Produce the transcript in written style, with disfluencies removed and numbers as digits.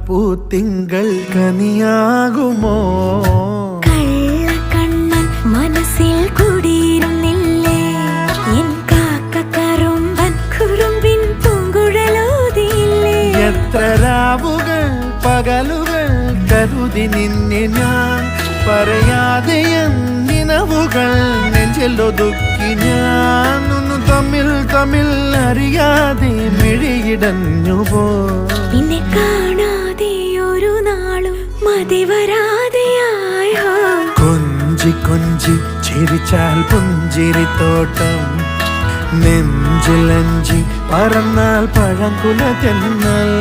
പൂത്തിങ്കൾ കനിയാകുമോ കള്ളക്കണ്ണൻ മനസ്സിൽ കുടിയിരുന്നില്ലേ എൻ കാക്കക്കറുമ്പൻ കുറുമ്പിൻ പൂങ്കുഴലോതിയില്ലേ എത്ര രാവുകൾ പകലുകൾ കരുതി നിന്നെ ഞാൻ പറയാതെ നിനവുകൾ നെഞ്ചിലൊതുക്കി ഞാൻ ഒന്നു തമ്മിൽ തമ്മിൽ അറിയാതെ മിഴിയിടഞ്ഞു പോ നിന്നെ കാണാതെ ഒരു നാളും മതി വരാതെയായോ കൊഞ്ചി കൊഞ്ചി ചിരിച്ചാൽ പുഞ്ചിരിത്തോട്ടം നെഞ്ചിലഞ്ചി പറന്നാൽ പഴങ്കുല തെന്നൽ